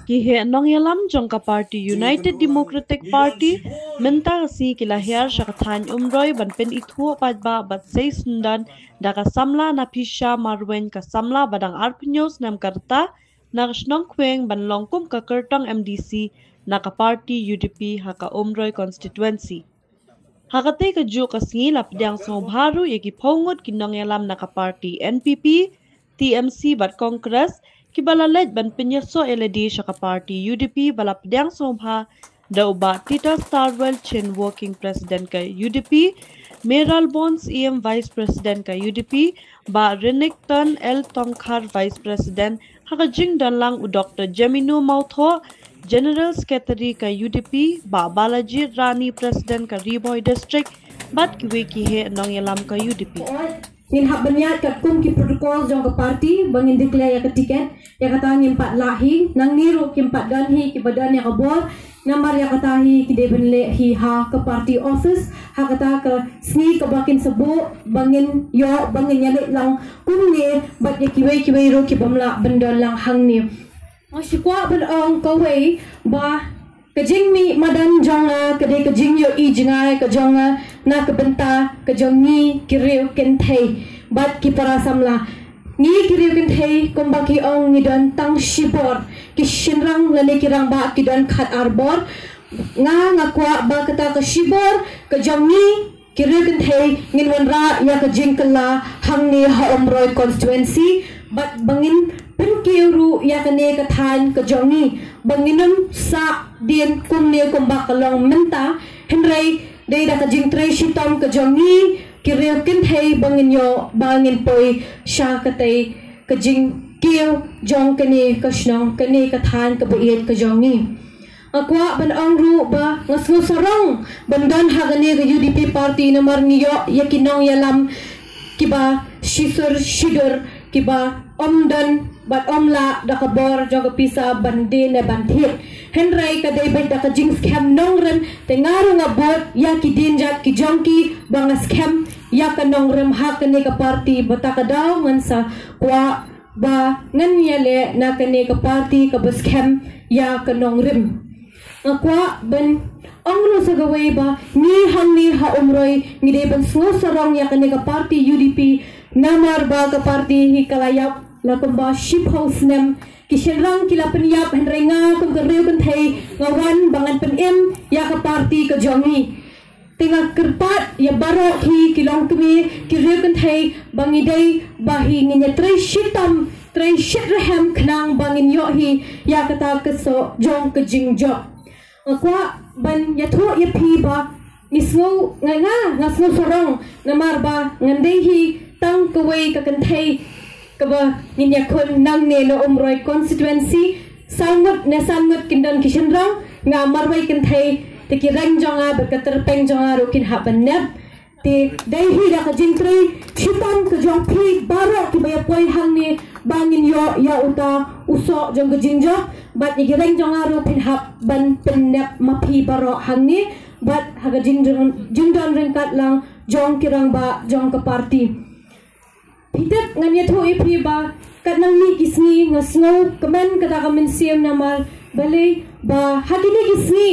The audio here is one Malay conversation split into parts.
Kihe nong yalam jongka party United Democratic Party menta si kilahir syakathan umroy ban pen ithu padba bat sei sundan daga samla na pisha marwen ka samla badang arpnyos nam karta nagsnong kweng ban longkum ka kertang MDC na ka party UDP haka umroy constituency hakate ka ju ka singi lapdyang so bharu yeki phongot kinong yalam na ka party NPP TMC bat Congress Kibalalet ban pinyaso LD syaka party UDP balapdyang sobha dauba Tita Starwell Chin working president ka UDP Meral Bonds EM vice president ka UDP ba Renekton L Tongkhar vice president hakajing danlang u Dr. Jaminu Mautho general secretary ka UDP ba Balaji Rani president ka Riboy district bat kiwe kihe nong yalam ka UDP Ngin hak banyat kat kum ki protokol jong ke parti bangin declare ya ke tiket ya kata ngin pat lahi nang niru ki pat dan hi ki badan ya kabor namar ya kata hi ki de benle hi ha ke party office ha kata ke sni ke bakin sebu bangin yo bangin yalik lang kum ni bat ya kiwei ro ki bamla bendon lang hang ni asyikwa ben ong kawei ba kajing mi madan jonga kade kajing yo I jingai ka jonga na ka benta ka jongi kiriu kenthei bat ki para samla ni kiriu kenthei komba ki ong ni don tang shibor ki shinrang lane kirang ba ki don khat arbor nga kwa ba kata ka shibor ka jongi kiriu kenthei ngin wanra ya ka jingkala hangni ha omroi constituency bat bangin Pinkiru ya kane kathan ka jongi banginum sa dien kumne kumba kalong menta henry de da ka jing tre shitom ka jongi kireu kin hei bangin yo bangin poi sha katei ka jing kiu jong kane ka snong kane kathan ka buien ka jongi akwa ban angru ba ngasngu sorong bandan hagane ka UDP party namar niyo yakinong yalam kiba shisur shidur kiba omdan bat omla dakabor joga pisa bandin e bandhit henry kadai bai daka jing scam nongrem tengaru ngabot ya ki dinjat ki jongki banga scam ya ka nongrem hakane ka party bataka daw ngansa kwa ba ngan yale na kane ka party ka scam ya ka nongrem akwa ban ongro sa gawai ba ni hangni ha umroy ni de ban so sarong ya kane ka party UDP namar ba ka party hi kalayap lakumba ship house nem kishenrang kila penyap henrenga kum kereu kan thei ngawan bangan penem ya ka party ka jongi tengah kerpat ya baro hi kilong kemi kereu kan thei bangidei bahi nginya tre shitam tre shitraham knang bangin yo hi ya kata keso jong ke jingjo akwa ban ya tho ya phi ba nisngo nga ngasno sorong namar ba ngandei hi tang kawai ka kan thei kaba ninya kon nang ne no umroi constituency sangut kindan kishenrang nga marwai kin thai te ki rang jonga berkater peng jonga rokin habanep te dai hi da ka jingtri shitam ka jong phi baro ki baya poi hang ni bangin yo ya uta uso jong ka jingjo bat ni rang jonga ro phin hab ban penep mapi baro hang ni bat haga jingdon rengkat lang jong kirang ba jong ka party Hidup nganya tu ipri ba kadang ni kisni ngasngo kemen kata kamen siam namal balai ba hakini kisni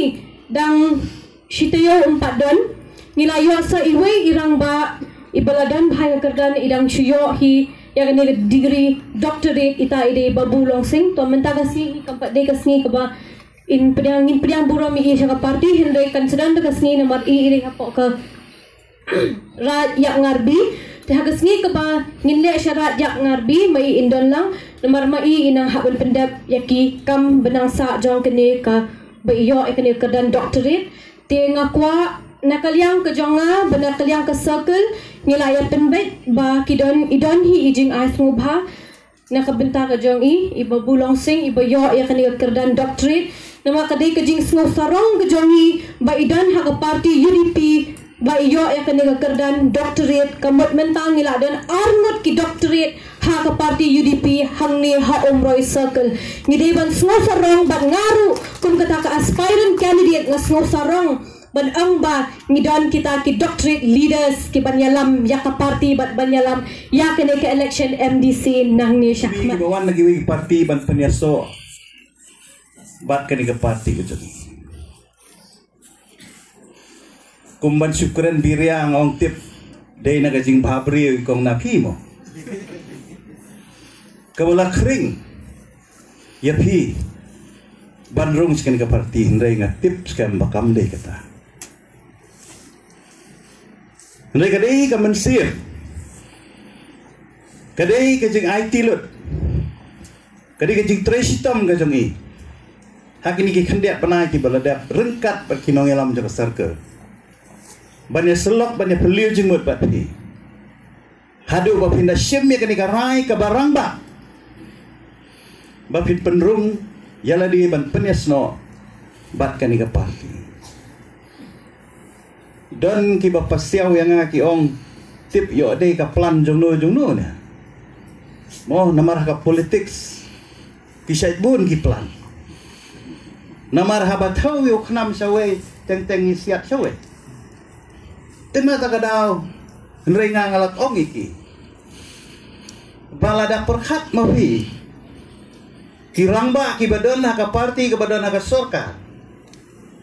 dang shitayo umpadon nilayo sa iwe irang ba ibaladan bahaya kerdan idang shuyo hi yang ni degree doctorate ita ide babulong sing to mentaga si kampat de kasni ka ba in pedang buram i siya ka party henry kan sedan de kasni namar i ire hapo ka rad yak ngarbi Hagas ngi ka ba nginle syarat yak ngarbi mai indon lang namar mai inang habun pendap yaki kam benang sa jong kene ka bayo ekene kedan doctorate te ngakwa nakaliang ke jonga benar kaliang ke circle ngilaya penbet ba kidon idon hi ijing ais ngubha nakabenta ka jong iba bulong sing iba yo yakene kedan doctorate nama kadai ke jing sngo sarong ke jongi ba idon ha ka party UDP ba iyo ya kene kerdan doctorate kamot mentang ila dan armut ki doctorate ha ka party UDP hangni ha umroi circle ni deban sngo sarong bat ngaru kum kata ka aspirant candidate ngasngo sarong ban ba ngidon kita ki doctorate leaders ki banyalam ya ka party bat banyalam ya kene ke election MDC nang ni syakmat bawan lagi wi party ban penyaso bat kene ke party ke jadi kumban syukuran biria ngong tip dai na gajing babri kong napi mo kabula kering yapi bandrung sekali ke party hindai ngatip sekali bakam dai kata hindai kadai ka mensir kadai kajing IT lut kadai kajing tresitam kajong i hakini ki khandiat panai ki baladak rengkat bagi nongelam jaka sarke banyak selok banyak beliau jengmut bat pi hadu bapinda syemnya kani karai ka barang ba bapin penrung yala di ban penyesno bat kani ka parti don ki bapasiaw yang ngaki ong tip yo dei ka plan jongno na mo namar ka politics kisait bun ki plan namar habatau yo khnam sawe teng isiat sawe tema ta kadau nrenga ngalak ong iki balada perhat mafi kirangba ki badon ka parti ke badon ka sorka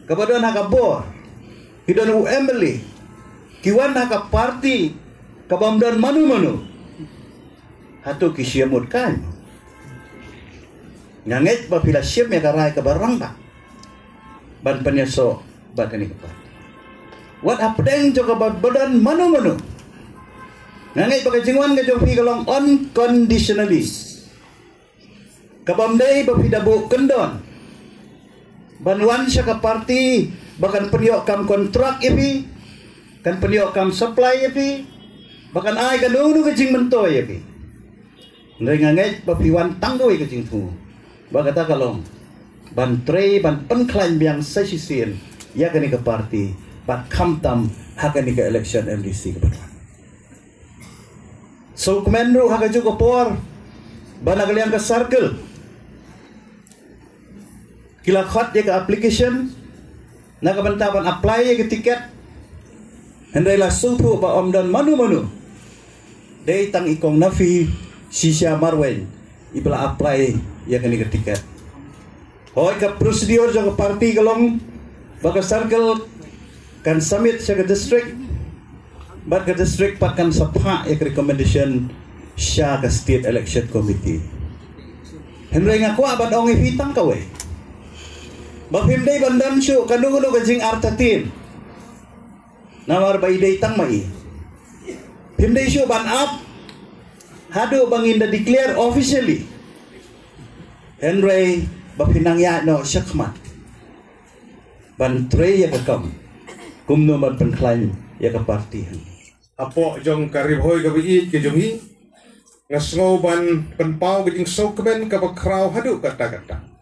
ke badon ka bor hidon u emily kiwan ka parti ke bamdan manu hatu ki siamut kan nganget ba pila siam ya karai ke barang ba ban penyaso ba kani ke parti what happening jo ke badan manu nganget ba kajingwan ke jo pi kalong unconditionally kabamdai bapidabu kendon banwan siya ka party bahkan periok kam kontrak ipi kan periok kam supply ipi bahkan ay kanunu kajing mentoy ipi nrenganget bapiwan tanggoy kajing tu bagata kalong ban tre ban penklaim biang sesisin ya kani ka party bat kamtam hakani ka election MDC ka badwan so kumendro hakaju ko por banagaliang ka circle kila khot dia ke application na kabantaban apply ya ke tiket hendai la supu ba omdan manu dei tang ikong nafi sisya marwen ibla apply ya ke tiket hoy ka prosedur jang party kalong baka circle kan submit sa district bat ka district pat kan sapha ya recommendation sya ka state election committee hendai ngaku abad ong ifitang kawe Bapimday bandam syu kanugulo kajing artatin namar baidai tang mai pimday syu ban up hadu banginda declare officially Henry bapinang ya no syakmat ban tre ya kakam kumno man penklaim ya ka parti apo jong karibhoy gabi ke jongi ngasngo ban penpau gajing sokben ka bakraw hadu kata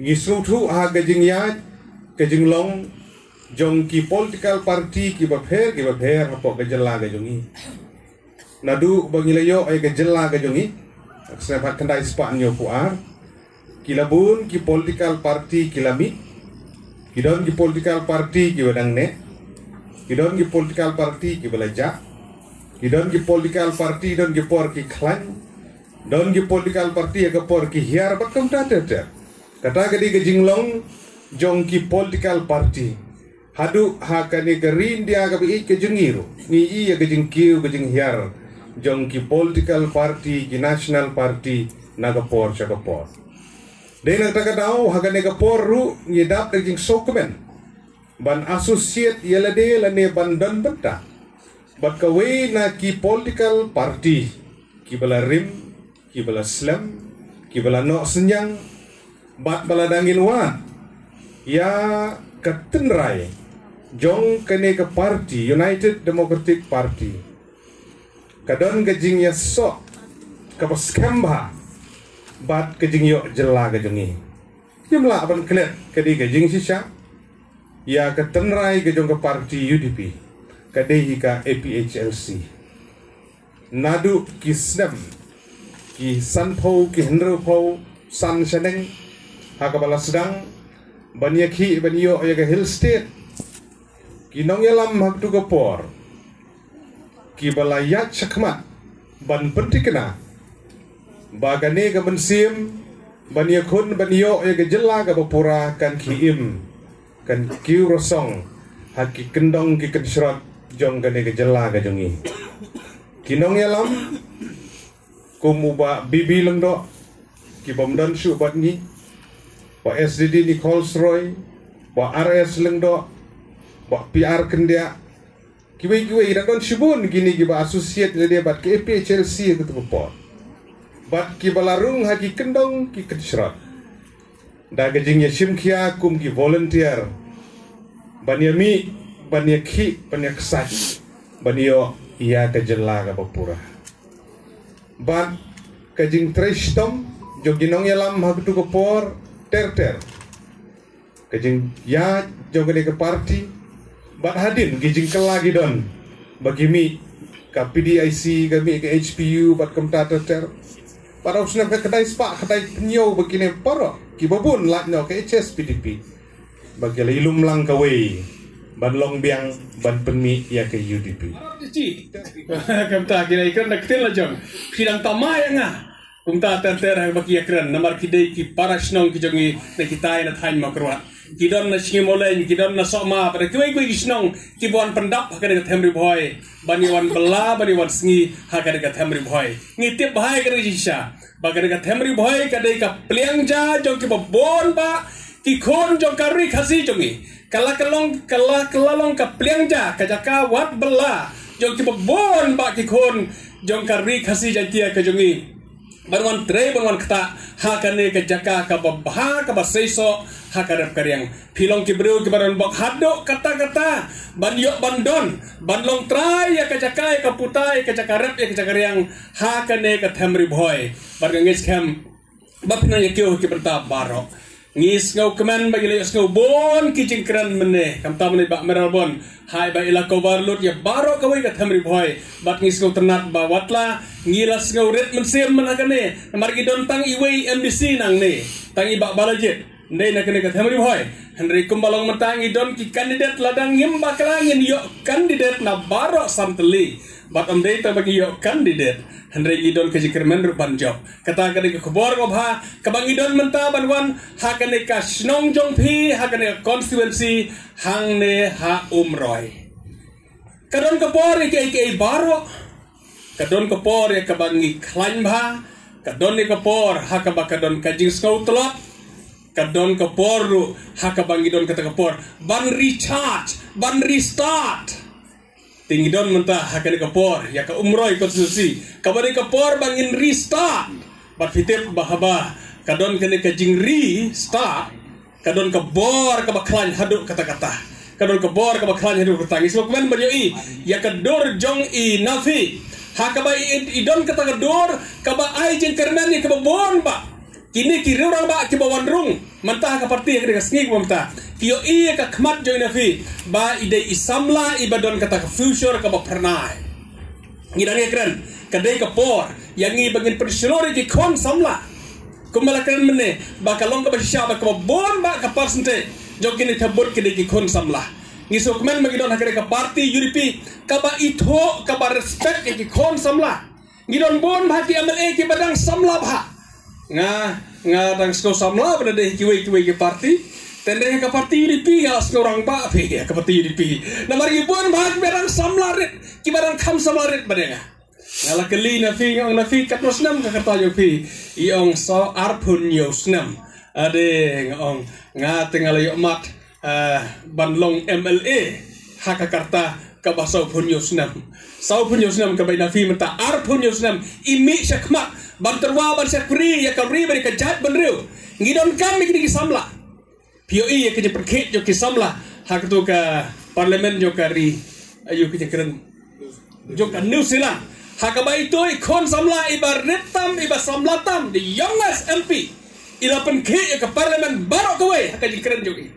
gisrutu ha gajing ya gajing long jong ki political party ki bapher apo gajela gajongi nadu bangilayo ay gajela gajongi aksepat kendai span yo puar kilabun ki political party kilami kidon ki political party ki badang ne kidon ki political party ki belaja kidon ki political party don ki por ki klan don ki political party ka por ki hiar batum tata kata kadi ke jinglong jong ki political party hadu ha kani gerin dia ka bi ke jengiru ni i ke jingkiu ke jinghiar jong ki political party ki national party nagapor chakapor dena takadau ha kani ka poru ni dap ke jing sokmen ban associate yelade lane bandan betta bat kawe na ki political party ki bala rim ki bala slam ki bala no senyang bat baladangin wan ya katenrai jong kene ke party United Democratic Party kadon gajing ya sok kapaskamba bat gajing yo jela gajongi jemla ban klet kadi gajing sisa ya katenrai gajong ke party UDP kadai ka APHLC nadu kisnam ki sanpo ki hendro san seneng hakabala sedang banyaki banyo ya hill state kinong yalam hak tu kapor ki balayat sakmat ban pentikna bagane ka bensim ban yakun ban yo ya gejela ka bapura kan kiim kan kiu rosong haki kendong ki kensrat jong gane gejela ka jongi kinong yalam kumuba bibi lengdo ki bomdan su bat ni wa SDD ni Rolls-Royce wa RS lengdo wa PR kendia kiwe ira don shibun gini giba associate dia bat ke Chelsea ke tepot bat ki balarung haki kendong ki kensrat da gejing ya simkia kum ki volunteer banyami banyaki banyaksat banyo ia kejela ka papura bat kajing trestom joginong yalam hak tu kapor ter kajing ya jogane ke parti bat hadin gijing kelagi don bagi mi ka PDIC kami ke HPU bat kamta ter para usna ke kedai spa kedai penyo begini paro ki babun lakno ke HSPDP bagi ilum lang kawe ban long biang ban penmi ya ke UDP kamta kira ikan nak tel jong sidang tamai nga kumta ter bagi akran namar kidai ki parasnong ki jongi na kitai na thain makrwa kidon na singimolen kidon na sokma pada kuai gisnong ki bon pendap hakade ka thamri boy baniwan bela baniwan sngi hakade ka thamri boy ngitip bahai ka jisha bagade ka thamri boy kadai ka pliangja jong ki bon ba ki khon jong kari khasi jongi kalalong ka pliangja ka jaka wat bela jong ki bon ba ki khon jong kari khasi jantia ka jongi barwan tre barwan kata hakane ke jaka ka babha ka basaiso hakarap karyang pilong ki bru ki baran bok hado kata banyo bandon banlong trai ya ka jaka ka putai ka jakarap ya ka jakaryang hakane ka thamri boy bargangis kam bapna ya kyo ki berta baro ngis ngau keman bagi le ngau bon ki jingkran mene kam ta mene ba meral bon hai ba ila ko barlut ya baro ka wai ka thamri boy bat ngis ngau ternat ba watla ngilas ngau ret mensem menakane margi don tang iwei MDC nang ne tang iba balajit ndai nakane ka thamri boy henry kumbalong mentangi don ki kandidat ladang ngim bakalangin yo kandidat na baro samteli bat amdei ta bagi yo kandidat henry idon ke jikirmen rupan job kata kane ke khobor ko bha kabang idon menta banwan hakane ka snong jong phi hakane constituency hangne ha umroy kadon ke por ke baro kadon ke por ya kabangi klan bha kadon ke por hakabakadon kajing skau telot kadon ke por ru hakabangi don kata ke por ban recharge ban restart tinggi don mentah hakane kapor ya ka umroy konstitusi kabari kapor bangin restart bat fitip bahaba kadon kene ka jingri start kadon ka bor ka baklan hadu kata-kata kadon ka bor ka baklan hadu kata ngis komen banyoi ya ka dor jong i nafi hakaba idon kata ka dor ka ba ai jeng kermen ka bon ba kini kiri orang ba ki bawan rung mentah ka parti ka sngig mentah kio iya ka khmat join nafi ba ide isamla ibadon kata ka future ka ba pernai ngidang keren kadai ka por yang ngi bangin personality ki kon samla kumala keren mene ba kalong ka ba sya ba ka bon ba ka persente jogini tabut ki ki kon samla ngisok men magidon hakare ka parti UDP ka ba itho ka ba respect ki kon samla ngidon bon ba ki MLA ki badang samla ba nga dang sko samla pada deh kiwe ki parti tende ka parti UDP alas orang ba pe ka parti UDP namar ibon bahag berang samla ret ki barang kham samla ret badanga ngala keli na fi katnos nam ka kata yo pi iong so arpun yo snam ade ngong nga tengal yo mat banlong MLA hakakarta ka basau pun yo snam sau pun yo snam ka bai na fi menta arpun yo snam imi syakmat banterwa ban sekuri ya kabri bari ka jat banriu ngidon kami kini samla POE ya kini perkit jo ki samla hak tu ka parlimen jo kari ayu kini keren jo ka New Zealand hak ba itu ikon samla ibar retam ibar samlatam the youngest MP ila perkit ya ka parlimen barok kowe hak kini keren jo ki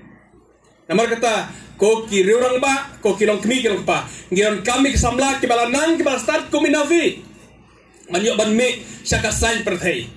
namar kata ko ki riurang ba ko kilong kmi kilong pa ngidon kami ki samla ki balanang ki bal start kuminavi Manyo ban me syaka sain perthai